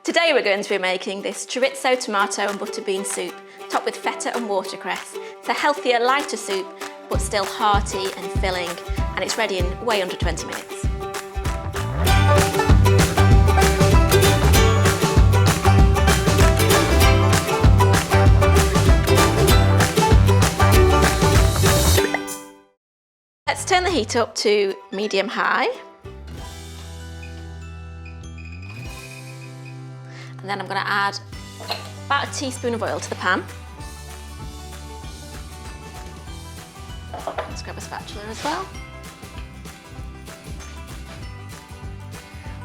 Today we're going to be making this chorizo, tomato and butterbean soup, topped with feta and watercress. It's a healthier, lighter soup, but still hearty and filling, and it's ready in way under 20 minutes. Let's turn the heat up to medium-high. And then I'm going to add about a teaspoon of oil to the pan. Let's grab a spatula as well.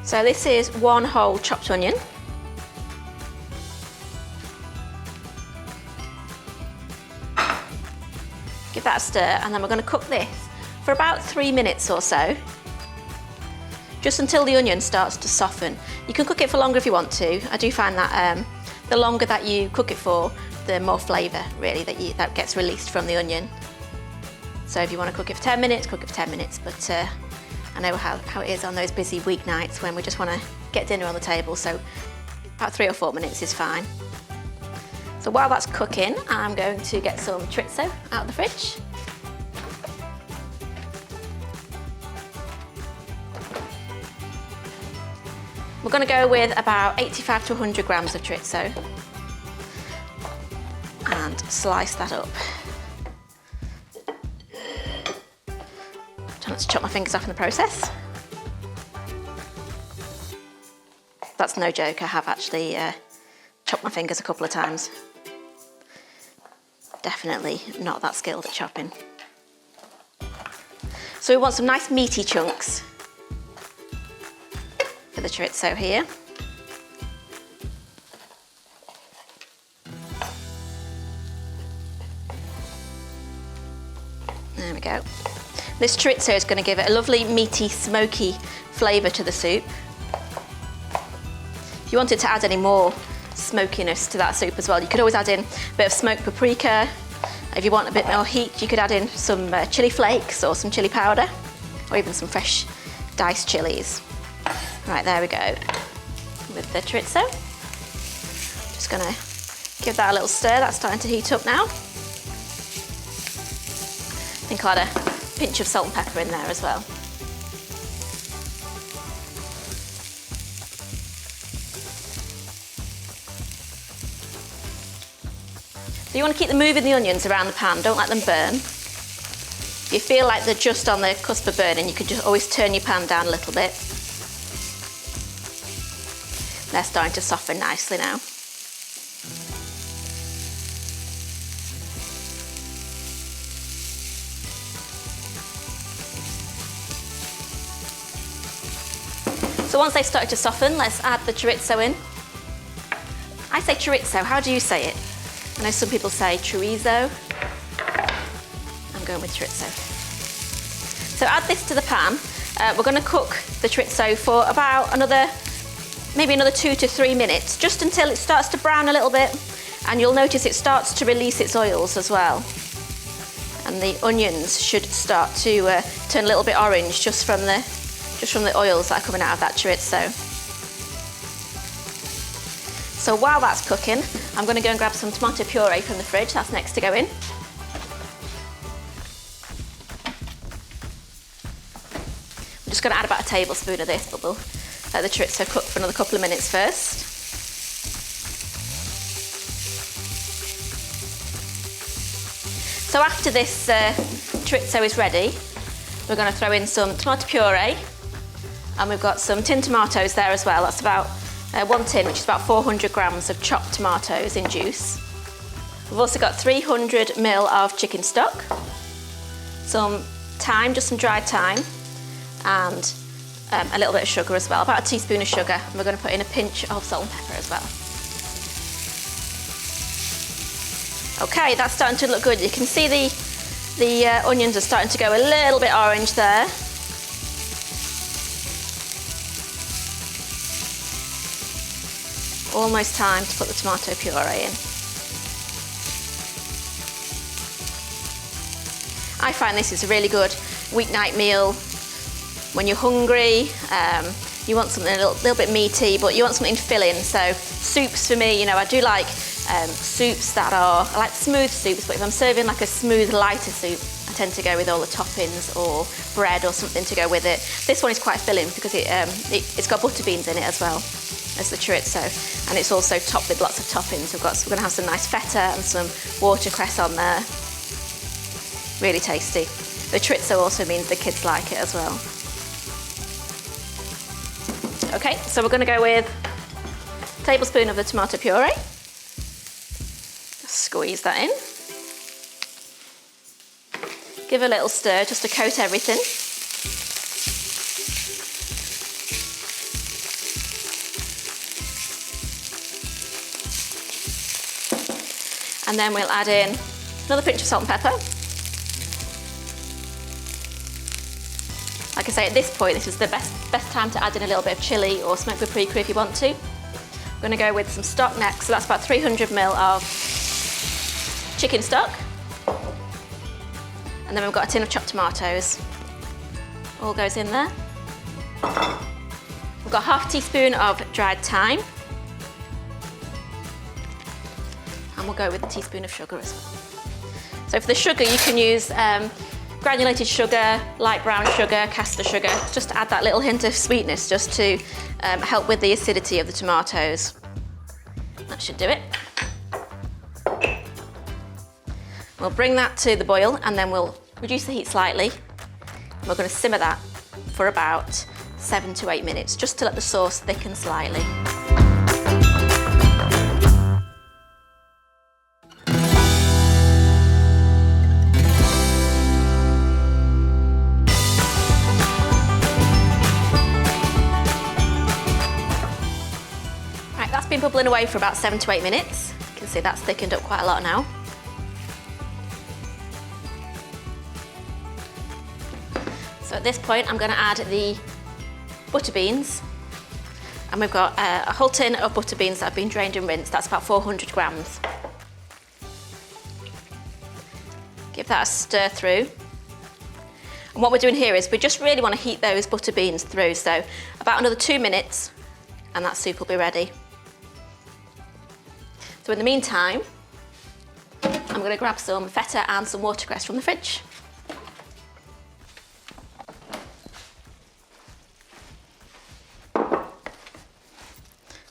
So this is one whole chopped onion. Give that a stir, and then we're going to cook this for about 3 minutes or so, just until the onion starts to soften. You can cook it for longer if you want to. I do find that the longer that you cook it for, the more flavour really that gets released from the onion. So if you want to cook it for 10 minutes, cook it for 10 minutes, but I know how it is on those busy weeknights when we just want to get dinner on the table, so about 3 or 4 minutes is fine. So while that's cooking, I'm going to get some chorizo out of the fridge. We're going to go with about 85 to 100 grams of chorizo and slice that up. Try not to chop my fingers off in the process. That's no joke, I have actually chopped my fingers a couple of times. Definitely not that skilled at chopping. So we want some nice meaty chunks for the chorizo here. There we go. This chorizo is going to give it a lovely meaty, smoky flavour to the soup. If you wanted to add any more smokiness to that soup as well, you could always add in a bit of smoked paprika. If you want a bit more heat, you could add in some chilli flakes or some chilli powder, or even some fresh diced chillies. Right, there we go with the chorizo. Just gonna give that a little stir. That's starting to heat up now. I think I'll add a pinch of salt and pepper in there as well. So you want to keep moving the onions around the pan, don't let them burn. If you feel like they're just on the cusp of burning, you can just always turn your pan down a little bit. They're starting to soften nicely now. So once they've started to soften, let's add the chorizo in. I say chorizo, how do you say it? I know some people say chorizo. I'm going with chorizo. So add this to the pan. We're going to cook the chorizo for about maybe another 2 to 3 minutes, just until it starts to brown a little bit, and you'll notice it starts to release its oils as well. And the onions should start to turn a little bit orange just from the oils that are coming out of that chorizo. So while that's cooking, I'm going to go and grab some tomato puree from the fridge. That's next to go in. I'm just going to add about a tablespoon of this, but we'll let the chorizo cook for another couple of minutes first. So after this chorizo is ready, we're going to throw in some tomato puree, and we've got some tin tomatoes there as well. That's about one tin, which is about 400 grams of chopped tomatoes in juice. We've also got 300 ml of chicken stock, some thyme, just some dried thyme, and a little bit of sugar as well, about a teaspoon of sugar. And we're going to put in a pinch of salt and pepper as well. Okay, that's starting to look good. You can see the onions are starting to go a little bit orange there. Almost time to put the tomato puree in. I find this is a really good weeknight meal when you're hungry. You want something a little bit meaty, but you want something filling. So soups for me, you know, I do like soups that are, I like smooth soups, but if I'm serving like a smooth, lighter soup, I tend to go with all the toppings or bread or something to go with it. This one is quite filling because it's got butter beans in it as well as the chorizo, and it's also topped with lots of toppings. We're going to have some nice feta and some watercress on there. Really tasty. The chorizo also means the kids like it as well. Okay, so we're going to go with a tablespoon of the tomato puree. Just squeeze that in. Give a little stir just to coat everything. And then we'll add in another pinch of salt and pepper. Like I say, at this point, this is the best time to add in a little bit of chilli or smoked paprika if you want to. I'm going to go with some stock next, so that's about 300 ml of chicken stock. And then we've got a tin of chopped tomatoes. All goes in there. We've got half a teaspoon of dried thyme. And we'll go with a teaspoon of sugar as well. So for the sugar, you can use granulated sugar, light brown sugar, caster sugar, just to add that little hint of sweetness, just to help with the acidity of the tomatoes. That should do it. We'll bring that to the boil and then we'll reduce the heat slightly. We're going to simmer that for about 7 to 8 minutes, just to let the sauce thicken slightly. Right, that's been bubbling away for about 7 to 8 minutes. You can see that's thickened up quite a lot now. So at this point, I'm going to add the butter beans. And we've got a whole tin of butter beans that have been drained and rinsed. That's about 400 grams. Give that a stir through. And what we're doing here is we just really want to heat those butter beans through. So about another 2 minutes and that soup will be ready. So in the meantime, I'm going to grab some feta and some watercress from the fridge.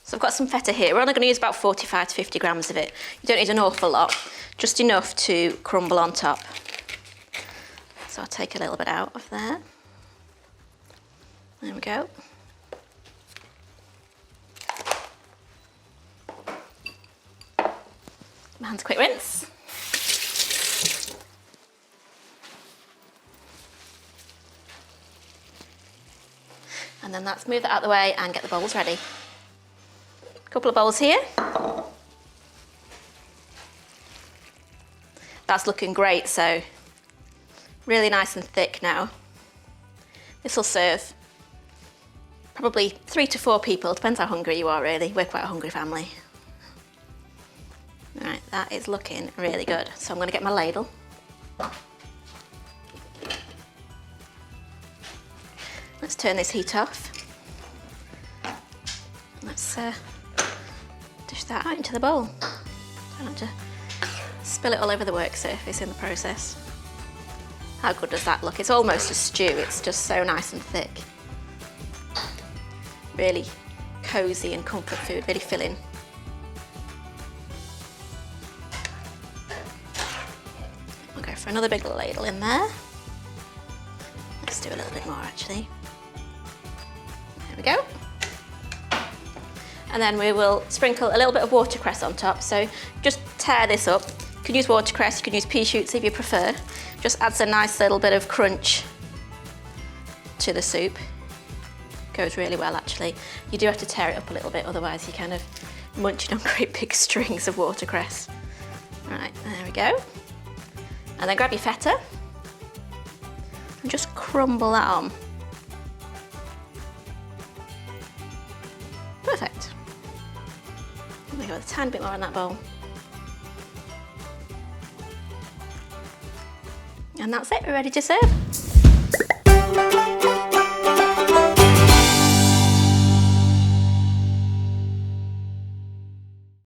So I've got some feta here. We're only going to use about 45 to 50 grams of it. You don't need an awful lot, just enough to crumble on top. So I'll take a little bit out of there. There we go. My hands a quick rinse. And then let's move that out of the way and get the bowls ready. Couple of bowls here. That's looking great, so really nice and thick now. This will serve probably 3 to 4 people, depends how hungry you are really. We're quite a hungry family. All right, that is looking really good. So I'm going to get my ladle. Let's turn this heat off. Let's dish that out into the bowl. Try not to spill it all over the work surface in the process. How good does that look? It's almost a stew. It's just so nice and thick. Really cosy and comfort food, really filling. We'll go for another big ladle in there. Let's do a little bit more actually. There we go. And then we will sprinkle a little bit of watercress on top. So just tear this up. You can use watercress, you can use pea shoots if you prefer. Just adds a nice little bit of crunch to the soup. Goes really well actually. You do have to tear it up a little bit, otherwise you're kind of munching on great big strings of watercress. Right, there we go. And then grab your feta and just crumble that on. Perfect. There we go, a tiny bit more in that bowl. And that's it, we're ready to serve.